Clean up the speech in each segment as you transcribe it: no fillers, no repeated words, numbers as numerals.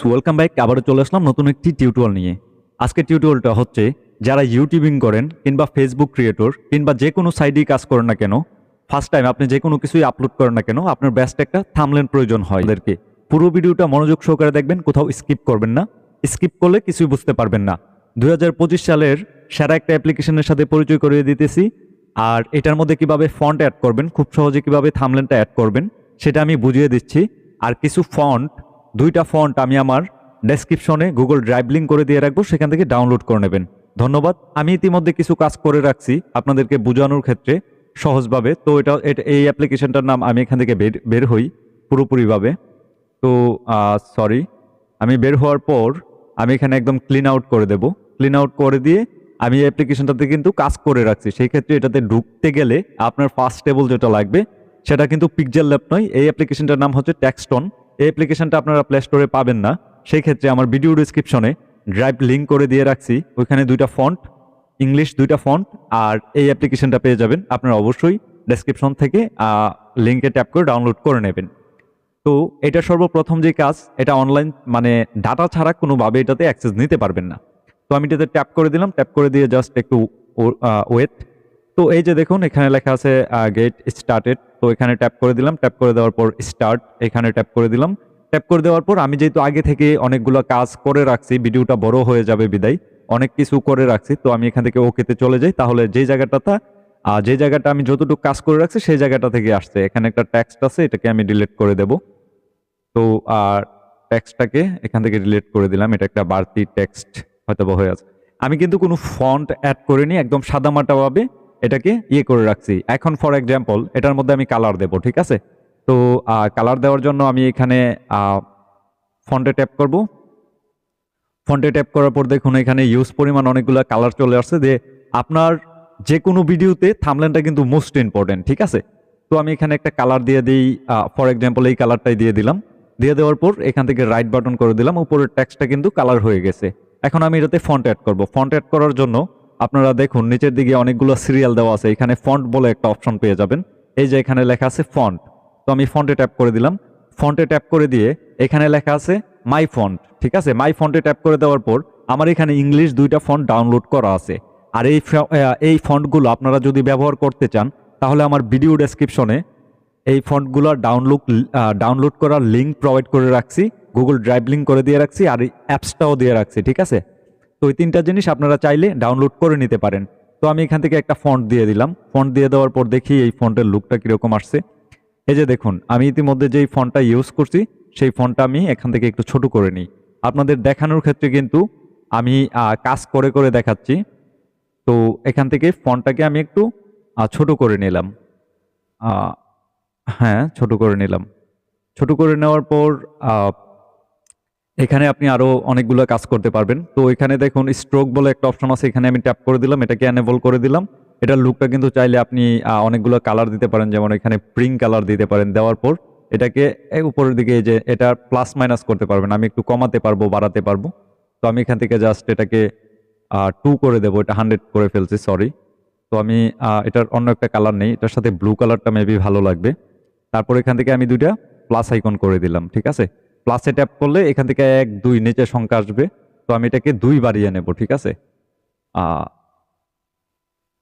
Welcome back. আবারও চলে আসলাম নতুন একটি টিউটোরিয়াল নিয়ে। আজকের টিউটোরিয়ালটা হচ্ছে যারা ইউটিউবিং করেন কিংবা ফেসবুক ক্রিয়েটর কিংবা যে কোনো সাইডেই কাজ করেন না কেন, ফার্স্ট টাইম আপনি যে কোনো কিছুই আপলোড করেন না কেন, আপনার বেস্ট একটা থাম্বনেল প্রয়োজন হয়। ওদেরকে পুরো ভিডিওটা মনোযোগ সহকারে দেখবেন, কোথাও স্কিপ করবেন না। স্কিপ করলে কিছুই বুঝতে পারবেন না। 2025 সালের সেরা একটা অ্যাপ্লিকেশনের সাথে পরিচয় করিয়ে দিতেছি। আর এটার মধ্যে কিভাবে ফন্ট অ্যাড করবেন, খুব সহজে কিভাবে থাম্বনেলটা অ্যাড করবেন সেটা আমি বুঝিয়ে দিচ্ছি। আর কিছু দুইটা ফন্ট আমি আমার ডেসক্রিপশনে গুগল ড্রাইভ লিঙ্ক করে দিয়ে রাখবো, সেখান থেকে ডাউনলোড করে নেবেন। ধন্যবাদ। আমি ইতিমধ্যে কিছু কাজ করে রাখছি আপনাদেরকে বোঝানোর ক্ষেত্রে সহজভাবে। তো এই অ্যাপ্লিকেশনটার নাম, আমি এখান থেকে বের হই পুরোপুরিভাবে। তো সরি, আমি বের হওয়ার পর আমি এখানে একদম ক্লিন আউট করে দেব। ক্লিন আউট করে দিয়ে আমি এই অ্যাপ্লিকেশনটাতে কিন্তু কাজ করে রাখছি। সেই ক্ষেত্রে এটাতে ঢুকতে গেলে আপনার ফার্স্ট টেবল যেটা লাগবে সেটা কিন্তু পিক্সেল ল্যাব নয়, এই অ্যাপ্লিকেশনটার নাম হচ্ছে টেক্সটন। এই অ্যাপ্লিকেশনটা আপনারা প্লে স্টোরে পাবেন না। সেই ক্ষেত্রে আমার ভিডিও ডিসক্রিপশনে ড্রাইভ লিঙ্ক করে দিয়ে রাখছি, ওইখানে দুইটা ফন্ট, ইংলিশ দুইটা ফন্ট, আর এই অ্যাপ্লিকেশনটা পেয়ে যাবেন। আপনারা অবশ্যই ডেসক্রিপশন থেকে লিঙ্কে ট্যাপ করে ডাউনলোড করে নেবেন। তো এটা সর্বপ্রথম যে কাজ, এটা অনলাইন মানে ডাটা ছাড়া কোনোভাবে এটাতে অ্যাক্সেস নিতে পারবেন না। তো আমি এটাতে ট্যাপ করে দিলাম, ট্যাপ করে দিয়ে জাস্ট একটু ওয়েট। তো এই যে দেখুন এখানে লেখা আছে গেট স্টার্টেড। তো এখানে ট্যাপ করে দিলাম, ট্যাপ করে দেওয়ার পর স্টার্ট এখানে ট্যাপ করে দিলাম। ট্যাপ করে দেওয়ার পর আমি যেহেতু আগে থেকে অনেকগুলো কাজ করে রাখছি, ভিডিওটা বড় হয়ে যাবে বিদায়, অনেক কিছু করে রাখছি। তো আমি এখান থেকে ওকেতে চলে যাই। তাহলে যে জায়গাটা আমি যতটুকু কাজ করে রাখছি সেই জায়গাটা থেকে আসছে। এখানে একটা টেক্সট আছে, এটাকে আমি ডিলিট করে দেব। তো টেক্সটটাকে এখান থেকে ডিলিট করে দিলাম। এটা একটা বাড়তি টেক্সট হয়তো হয়ে আছে। আমি কিন্তু কোনো ফন্ট অ্যাড করিনি, একদম সাদামাটাভাবে এটাকে করে রাখছি। এখন ফর এক্সাম্পল এটার মধ্যে আমি কালার দেব, ঠিক আছে? তো কালার দেওয়ার জন্য আমি এখানে ফন্টে ট্যাপ করব। ফন্টে ট্যাপ করার পর দেখুন এখানে ইউজ পরিমাণ অনেকগুলো কালার চলে আসছে। যে আপনার যে কোনো ভিডিওতে থাম্বনেলটা কিন্তু মোস্ট ইম্পর্টেন্ট, ঠিক আছে? তো আমি এখানে একটা কালার দিয়ে দিই, ফর এক্সাম্পল এই কালারটাই দিয়ে দিলাম। দিয়ে দেওয়ার পর এখান থেকে রাইট বাটন করে দিলাম, উপরের টেক্সটটা কিন্তু কালার হয়ে গেছে। এখন আমি এটাতে ফন্ট অ্যাড করব। ফন্ট অ্যাড করার জন্য আপনারা দেখুন নিচের দিকে অনেকগুলো সিরিয়াল দেওয়া আছে, এখানে ফন্ট বলে একটা অপশন পেয়ে যাবেন। এই যে এখানে লেখা আছে ফন্ট। তো আমি ফন্টে ট্যাপ করে দিলাম। ফন্টে ট্যাপ করে দিয়ে এখানে লেখা আছে মাই ফন্ট, ঠিক আছে? মাই ফন্টে ট্যাপ করে দেওয়ার পর আমার এখানে ইংলিশ দুইটা ফন্ট ডাউনলোড করা আছে। আর এই ফন্টগুলো আপনারা যদি ব্যবহার করতে চান তাহলে আমার ভিডিও ডেসক্রিপশনে এই ফন্টগুলো ডাউনলোড করার লিঙ্ক প্রোভাইড করে রাখছি, গুগল ড্রাইভ লিঙ্ক করে দিয়ে রাখছি, আর এই অ্যাপসটাও দিয়ে রাখছি, ঠিক আছে? তো এই তিনটা জিনিস আপনারা চাইলে ডাউনলোড করে নিতে পারেন। তো আমি এখান থেকে একটা ফন্ট দিয়ে দিলাম। ফন্ট দিয়ে দেওয়ার পর দেখি এই ফন্টের লুকটা কীরকম আসছে। এই যে দেখুন আমি ইতিমধ্যে যেই ফন্টটা ইউজ করছি সেই ফন্টটা আমি এখান থেকে একটু ছোট করে নিই আপনাদের দেখানোর ক্ষেত্রে, কিন্তু আমি কাজ করে করে দেখাচ্ছি। তো এখান থেকে ফন্টটাকে আমি একটু ছোট করে নিলাম। হ্যাঁ, ছোট করে নিলাম। ছোট করে নেওয়ার পর এখানে আপনি আরো অনেকগুলো কাজ করতে পারবেন। তো এখানে দেখুন স্ট্রোক বলে একটা অপশন আছে, এখানে আমি ট্যাপ করে দিলাম, এটাকে এনেবল করে দিলাম। এটার লুকটা কিন্তু চাইলে আপনি অনেকগুলো কালার দিতে পারেন, যেমন এখানে পিঙ্ক কালার দিতে পারেন। দেওয়ার পর এটাকে উপরের দিকে যে এটা প্লাস মাইনাস করতে পারবেন, আমি একটু কমাতে পারবো, বাড়াতে পারবো। তো আমি এখান থেকে জাস্ট এটাকে 2 করে দেবো, এটা 100 করে ফেলছি, সরি। তো আমি এটার অন্য একটা কালার নেই, এটার সাথে ব্লু কালারটা মেবি ভালো লাগবে। তারপর এখান থেকে আমি দুইটা প্লাস আইকন করে দিলাম, ঠিক আছে? প্লাসে ট্যাপ করলে এখান থেকে 1 2 নিচে সংখ্যা আসবে। তো আমি এটাকে 2 বাড়িয়ে নেব, ঠিক আছে?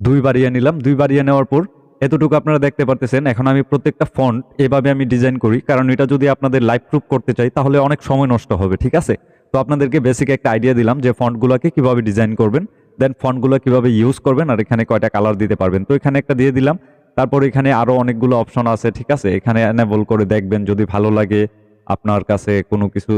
2 বাড়িয়ে নিলাম। 2 বাড়িয়ে নেওয়ার পর এতটুকু আপনারা দেখতে পারতেছেন। এখন আমি প্রত্যেকটা ফন্ট এভাবে আমি ডিজাইন করি, কারণ এটা যদি আপনাদের লাইভ প্রুফ করতে চাই তাহলে অনেক সময় নষ্ট হবে, ঠিক আছে? তো আপনাদেরকে বেসিক একটা আইডিয়া দিলাম যে ফন্টগুলোকে কিভাবে ডিজাইন করবেন, দেন ফন্টগুলো কিভাবে ইউজ করবেন, আর এখানে কয়টা কালার দিতে পারবেন। তো এখানে একটা দিয়ে দিলাম। তারপর এখানে আরো অনেকগুলো অপশন আছে, ঠিক আছে? এখানে এনেবল করে দেখবেন, যদি ভালো লাগে আপনার কাছে কোনো কিছু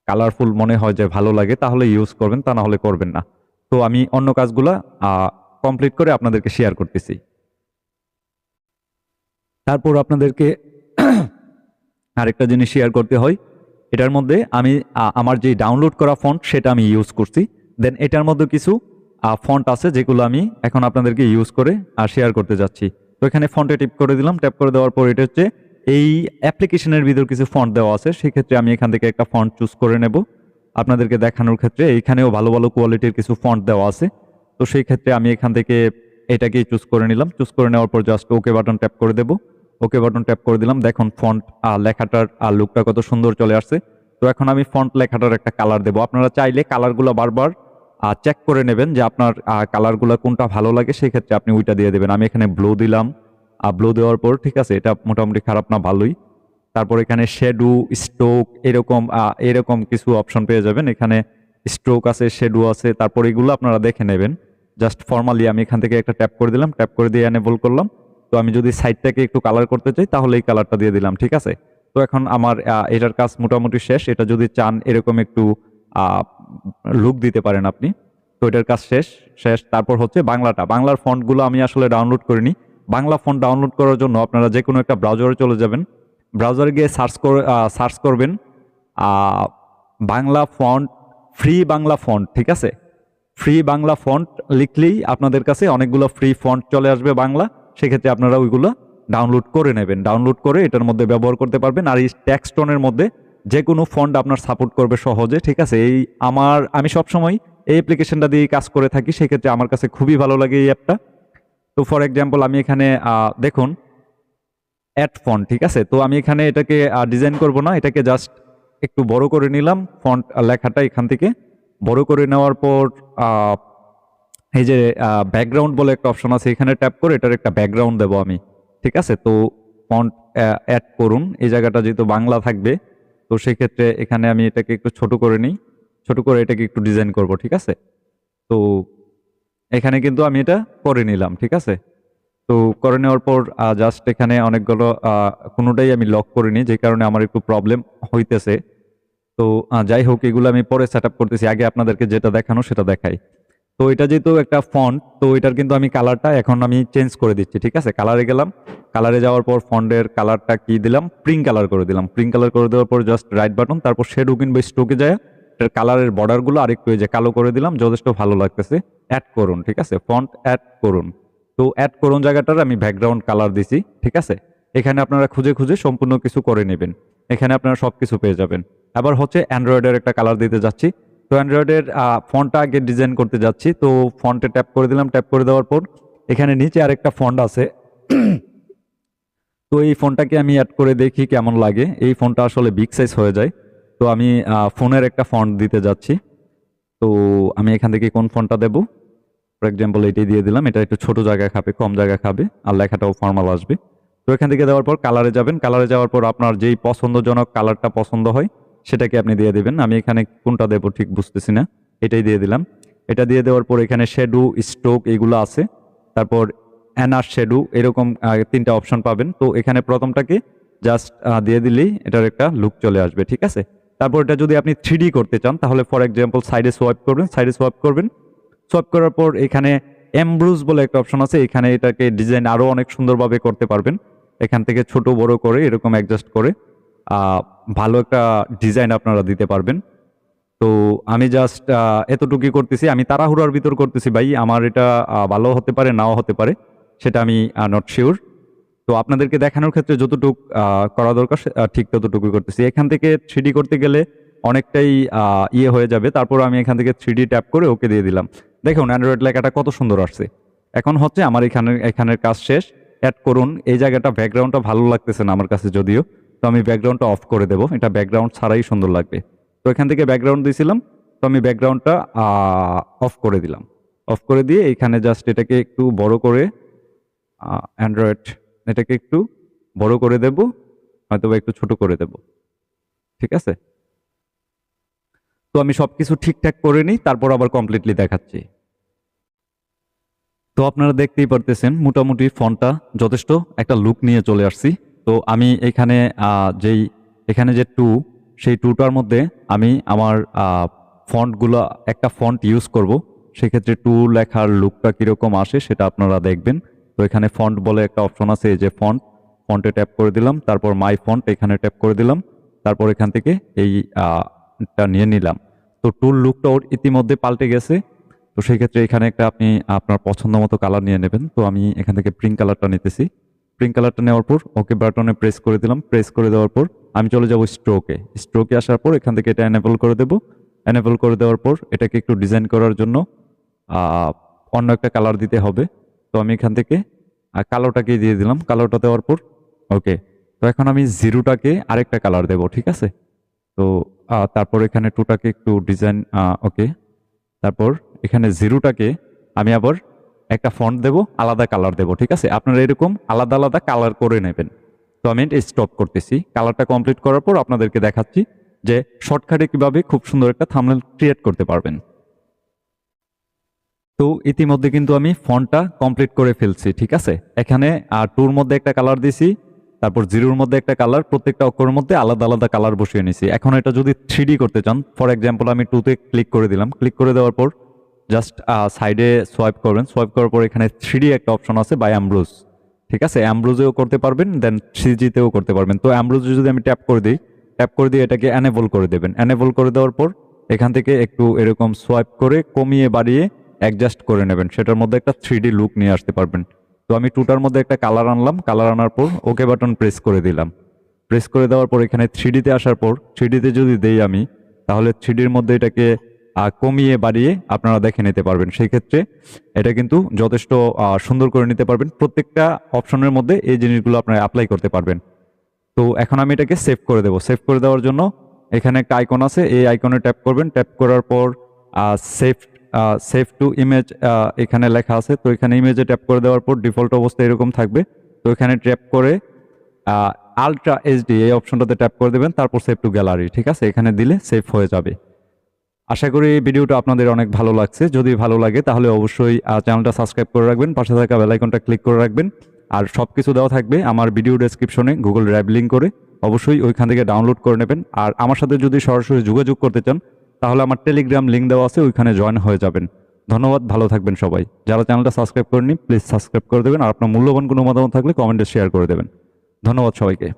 কালারফুল মনে হয় যে ভালো লাগে তাহলে ইউজ করবেন, তা না হলে করবেন না। তো আমি অন্য কাজগুলা কমপ্লিট করে আপনাদেরকে শেয়ার করতেছি। তারপর আপনাদেরকে আরেকটা জিনিস শেয়ার করতে হয়। এটার মধ্যে আমি আমার যে ডাউনলোড করা ফন্ট সেটা আমি ইউজ করছি। দেন এটার মধ্যে কিছু ফন্ট আছে যেগুলো আমি এখন আপনাদেরকে ইউজ করে শেয়ার করতে যাচ্ছি। তো এখানে ফন্টে টিপ করে দিলাম। ট্যাপ করে দেওয়ার পর এটা হচ্ছে এই অ্যাপ্লিকেশনের ভিতর কিছু ফন্ট দেওয়া আছে, সেক্ষেত্রে আমি এখান থেকে একটা ফন্ট চুজ করে নেব আপনাদেরকে দেখানোর ক্ষেত্রে। এইখানেও ভালো ভালো কোয়ালিটির কিছু ফন্ট দেওয়া আছে। তো সেই ক্ষেত্রে আমি এখান থেকে এটাকেই চুজ করে নিলাম। চুজ করে নেওয়ার পর জাস্ট ওকে বাটন ট্যাপ করে দেব। ওকে বাটন ট্যাপ করে দিলাম। দেখুন ফন্ট লেখাটার লুকটা কত সুন্দর চলে আসছে। তো এখন আমি ফন্ট লেখাটার একটা কালার দেবো। আপনারা চাইলে কালারগুলো বারবার চেক করে নেবেন যে আপনার কালারগুলো কোনটা ভালো লাগে, সেক্ষেত্রে আপনি ওইটা দিয়ে দেবেন। আমি এখানে ব্লু দিলাম, ব্লু দেওয়ার পর ঠিক আছে, এটা মোটামুটি খারাপ না, ভালোই। তারপর এখানে শ্যাডো, স্ট্রোক, এরকম এরকম কিছু অপশন পেয়ে যাবেন। এখানে স্ট্রোক আছে, শ্যাডো আছে, তারপর এগুলো আপনারা দেখে নেবেন। জাস্ট ফর্মালি আমি এখান থেকে একটা ট্যাপ করে দিলাম, ট্যাপ করে দিয়ে এনেবল করলাম। তো আমি যদি সাইডটাকে একটু কালার করতে চাই তাহলে এই কালারটা দিয়ে দিলাম, ঠিক আছে। তো এখন আমার এটার কাজ মোটামুটি শেষ। এটা যদি চান এরকম একটু লুক দিতে পারেন আপনি, তো এটার কাজ শেষ শেষ তারপর হচ্ছে বাংলার ফন্টগুলো আমি আসলে ডাউনলোড করিনি। বাংলা ফন্ট ডাউনলোড করার জন্য আপনারা যে কোনো একটা ব্রাউজারে চলে যাবেন, ব্রাউজারে গিয়ে সার্চ করবেন Bangla font, free Bangla font, ঠিক আছে। ফ্রি বাংলা ফন্ট লিখলেই আপনাদের কাছে অনেকগুলো ফ্রি ফন্ট চলে আসবে বাংলা। সেক্ষেত্রে আপনারা ওইগুলো ডাউনলোড করে নেবেন, ডাউনলোড করে এটার মধ্যে ব্যবহার করতে পারবেন। আর এই টেক্সটনের মধ্যে যে কোনো ফন্ট আপনার সাপোর্ট করবে সহজে, ঠিক আছে। আমি সবসময় এই অ্যাপ্লিকেশনটা দিয়ে কাজ করে থাকি, সেক্ষেত্রে আমার কাছে খুবই ভালো লাগে এই অ্যাপটা। তো ফর এক্সাম্পল আমি এখানে দেখুন অ্যাড ফন্ট, ঠিক আছে। তো আমি এখানে এটাকে ডিজাইন করব না, এটাকে জাস্ট একটু বড় করে নিলাম। ফন্ট লেখাটা এখান থেকে বড় করে নেওয়ার পর এই যে ব্যাকগ্রাউন্ড বলে একটা অপশন আছে, এখানে ট্যাপ করে এটার একটা ব্যাকগ্রাউন্ড দেবো আমি, ঠিক আছে। তো ফন্ট অ্যাড করুন, এই জায়গাটা যেহেতু বাংলা থাকবে, তো সেক্ষেত্রে এখানে আমি এটাকে একটু ছোট করে নিই, ছোট করে এটাকে একটু ডিজাইন করব, ঠিক আছে। তো এখানে কিন্তু আমি এটা করে নিলাম, ঠিক আছে। তো করে নেওয়ার পর জাস্ট এখানে অনেকগুলো কোনোটাই আমি লক করিনি, যে কারণে আমার একটু প্রবলেম হইতেছে। তো যাই হোক, এগুলো আমি পরে সেট আপ করতেছি, আগে আপনাদেরকে যেটা দেখানো সেটা দেখাই। তো এটা যেহেতু একটা ফন্ট, তো এটার কিন্তু আমি কালারটা এখন আমি চেঞ্জ করে দিচ্ছি, ঠিক আছে। কালারে গেলাম, কালারে যাওয়ার পর ফন্টের কালারটা কি দিলাম, প্রিং কালার করে দিলাম। প্রিং কালার করে দেওয়ার পর জাস্ট রাইট বাটন, তারপর শেডো কিংবা স্ট্রোকে যায় এটার কালারের বর্ডারগুলো আরেকটু এই যে কালো করে দিলাম, যথেষ্ট ভালো লাগতেছে। অ্যাড করুন, ঠিক আছে, ফন্ট অ্যাড করুন। তো অ্যাড করুন জায়গাটার আমি ব্যাকগ্রাউন্ড কালার দিছি, ঠিক আছে। এখানে আপনারা খুঁজে খুঁজে সম্পূর্ণ কিছু করে নেবেন, এখানে আপনারা সব কিছু পেয়ে যাবেন। আবার হচ্ছে অ্যান্ড্রয়েডের একটা কালার দিতে যাচ্ছি। তো অ্যান্ড্রয়েডের ফন্টটা আগে ডিজাইন করতে যাচ্ছি। তো ফন্টে ট্যাপ করে দিলাম, ট্যাপ করে দেওয়ার পর এখানে নিচে আরেকটা ফন্ট আছে। তো এই ফন্টটাকে আমি অ্যাড করে দেখি কেমন লাগে। এই ফন্টটা আসলে বিগ সাইজ হয়ে যায়, তো আমি ফোনের একটা ফন্ট দিতে যাচ্ছি। তো আমি এখান থেকে কোন ফন্টটা দেবো, ফর এক্সাম্পল এটাই দিয়ে দিলাম। এটা একটু ছোট জায়গা খাবে, কম জায়গা খাবে, আর লেখাটাও ফর্মাল আসবে। তো এখান থেকে দেওয়ার পর কালারে যাবেন, কালারে যাওয়ার পর আপনার যেই পছন্দজনক কালারটা পছন্দ হয় সেটাকে আপনি দিয়ে দিবেন। আমি এখানে কোনটা দেবো ঠিক বুঝতেছি না, এটাই দিয়ে দিলাম। এটা দিয়ে দেওয়ার পর এখানে শ্যাডো, স্ট্রোক এগুলো আছে, তারপর অ্যানার শ্যাডো, এরকম 3টা অপশন পাবেন। তো এখানে প্রথমটাকে জাস্ট দিয়ে দিলেই এটার একটা লুক চলে আসবে, ঠিক আছে। তারপর এটা যদি আপনি 3D করতে চান তাহলে ফর এক্সাম্পল সাইডে সোয়াইপ করবেন, সাইডে সোয়াইপ করবেন। সোয়াইপ করার পর এখানে এমব্রুজ বলে একটা অপশন আছে, এখানে এটাকে ডিজাইন আরো অনেক সুন্দরভাবে করতে পারবেন। এখান থেকে ছোট বড় করে এরকম অ্যাডজাস্ট করে ভালো একটা ডিজাইন আপনারা দিতে পারবেন। তো আমি জাস্ট এতটুকুই করতেছি, আমি তাড়াহুড়ার ভিতর করতেছি ভাই, আমার এটা ভালো হতে পারে নাও হতে পারে, সেটা আমি নট শিওর। তো আপনাদেরকে দেখানোর ক্ষেত্রে যতটুকু করা দরকার ঠিক ততটুকুই করতেছি। এখান থেকে 3D করতে গেলে অনেকটাই ইয়ে হয়ে যাবে। তারপর আমি এখান থেকে 3D ট্যাপ করে ওকে দিয়ে দিলাম। দেখুন অ্যান্ড্রয়েড লেখাটা কত সুন্দর আসছে। এখন হচ্ছে আমার এখানের কাজ শেষ। অ্যাড করুন, এই জায়গাটা ব্যাকগ্রাউন্ডটা ভালো লাগতেছে না আমার কাছে যদিও, তো আমি ব্যাকগ্রাউন্ডটা অফ করে দেবো, এটা ব্যাকগ্রাউন্ড ছাড়াই সুন্দর লাগবে। তো এখান থেকে ব্যাকগ্রাউন্ড দিয়েছিলাম, তো আমি ব্যাকগ্রাউন্ডটা অফ করে দিলাম। অফ করে দিয়ে এখানে জাস্ট এটাকে একটু বড় করে অ্যান্ড্রয়েড এটাকে একটু বড় করে দেব, হয়তো বা একটু ছোট করে দেব, ঠিক আছে। তো আমি সবকিছু ঠিকঠাক করে নিই, তারপর আবার কমপ্লিটলি দেখাচ্ছি। তো আপনারা দেখতেই পারতেছেন মোটামুটি ফন্টটা যথেষ্ট একটা লুক নিয়ে চলে আসছি। তো আমি এখানে এখানে যে সেই টুটার মধ্যে আমি আমার ফন্টগুলো একটা ফন্ট ইউজ করব। সেক্ষেত্রে লেখার লুকটা কীরকম আসে সেটা আপনারা দেখবেন। তো এখানে ফন্ট বলে একটা অপশন আছে, এই যে ফন্টে ট্যাপ করে দিলাম, তারপর মাই ফন্ট এখানে ট্যাপ করে দিলাম, তারপর এখান থেকে টা নিয়ে নিলাম। তো লুকটা ওর ইতিমধ্যে পাল্টে গেছে। তো সেই ক্ষেত্রে এখানে একটা আপনি আপনার পছন্দ মতো কালার নিয়ে নেবেন। তো আমি এখান থেকে প্রিন্ট কালারটা নিতেছি। প্রিন্ট কালারটা নেওয়ার পর ওকে বাটনে প্রেস করে দিলাম। প্রেস করে দেওয়ার পর আমি চলে যাব স্ট্রোকে আসার পর এখান থেকে এটা এনেবল করে দেব। এনেবল করে দেওয়ার পর এটাকে একটু ডিজাইন করার জন্য অন্য একটা কালার দিতে হবে। তো আমি এখান থেকে কালোটাকে দিয়ে দিলাম। কালোটা দেওয়ার পর ওকে। তো এখন আমি জিরোটাকে আরেকটা কালার দেব, ঠিক আছে। তো তারপর এখানে টুটাকে একটু ডিজাইন ওকে, তারপর এখানে জিরোটাকে আমি আবার একটা ফন্ট দেব, আলাদা কালার দেব, ঠিক আছে? আপনারা এরকম আলাদা আলাদা কালার করে নেবেন। তো আমি স্টপ করতেছি। কালারটা কমপ্লিট করার পর আপনাদেরকে দেখাচ্ছি যে শর্টকাটে কিভাবে খুব সুন্দর একটা থাম্বনেল ক্রিয়েট করতে পারবেন। তো ইতিমধ্যে কিন্তু আমি ফন্টটা কমপ্লিট করে ফেলছি, ঠিক আছে? এখানে টুর মধ্যে একটা কালার দিছি, তারপর জিরোর মধ্যে একটা কালার, প্রত্যেকটা অক্ষরের মধ্যে আলাদা আলাদা কালার বসিয়ে নিছি। এখন এটা যদি 3D করতে চান, ফর এক্সাম্পল আমি টুতে ক্লিক করে দিলাম। ক্লিক করে দেওয়ার পর জাস্ট সাইডে সোয়াইপ করবেন। সোয়াইপ করার পর এখানে 3D একটা অপশন আছে বাই অ্যামব্রোজ, ঠিক আছে? অ্যামব্রোজেও করতে পারবেন, দেন 3Gতেও করতে পারবেন। তো অ্যামব্রোজে যদি আমি ট্যাপ করে দিই, ট্যাপ করে দিয়ে এটাকে এনেবল করে দেবেন। এনেবল করে দেওয়ার পর এখান থেকে একটু এরকম সোয়াইপ করে কমিয়ে বাড়িয়ে অ্যাডজাস্ট করে নেবেন, সেটার মধ্যে একটা 3D লুক নিয়ে আসতে পারবেন। তো আমি টুটার মধ্যে একটা কালার আনলাম, কালার আনার পর ওকে বাটন প্রেস করে দিলাম। প্রেস করে দেওয়ার পর এখানে 3Dতে আসার পর 3Dতে যদি দেই আমি, তাহলে 3Dর মধ্যে এটাকে কমিয়ে বাড়িয়ে আপনারা দেখে নিতে পারবেন। সেই ক্ষেত্রে এটা কিন্তু যথেষ্ট সুন্দর করে নিতে পারবেন। প্রত্যেকটা অপশনের মধ্যে এই জিনিসগুলো আপনারা অ্যাপ্লাই করতে পারবেন। তো এখন আমি এটাকে সেভ করে দেবো। সেভ করে দেওয়ার জন্য এখানে একটা আইকন আছে, এই আইকনে ট্যাপ করবেন। ট্যাপ করার পর সেভ সেভ টু ইমেজ এখানে লেখা আছে। তো এখানে ইমেজে ট্যাপ করে দেওয়ার পর ডিফল্ট অবস্থা এরকম থাকবে। তো এখানে ট্যাপ করে আলট্রা এইচডি এই অপশনটাতে ট্যাপ করে দেবেন, তারপর সেভ টু গ্যালারি, ঠিক আছে? এখানে দিলে সেভ হয়ে যাবে। আশা করি এই ভিডিওটা আপনাদের অনেক ভালো লাগছে। যদি ভালো লাগে তাহলে অবশ্যই চ্যানেলটা সাবস্ক্রাইব করে রাখবেন, পাশে থাকা বেল আইকনটা ক্লিক করে রাখবেন। আর সবকিছু দেওয়া থাকবে আমার ভিডিও ডেসক্রিপশনে গুগল ড্রাইভ লিঙ্ক করে, অবশ্যই ওইখান থেকে ডাউনলোড করে নেবেন। আর আমার সাথে যদি সরাসরি যোগাযোগ করতে চান তাহলে আমার টেলিগ্রাম লিঙ্ক দেওয়া আছে, ওইখানে জয়েন হয়ে যাবেন। ধন্যবাদ, ভালো থাকবেন সবাই। যারা চ্যানেলটা সাবস্ক্রাইব করেনি প্লিজ সাবস্ক্রাইব করে দেবেন, আর আপনার মূল্যবান কোনো মতামত থাকলে কমেন্টে শেয়ার করে দেবেন। ধন্যবাদ সবাইকে।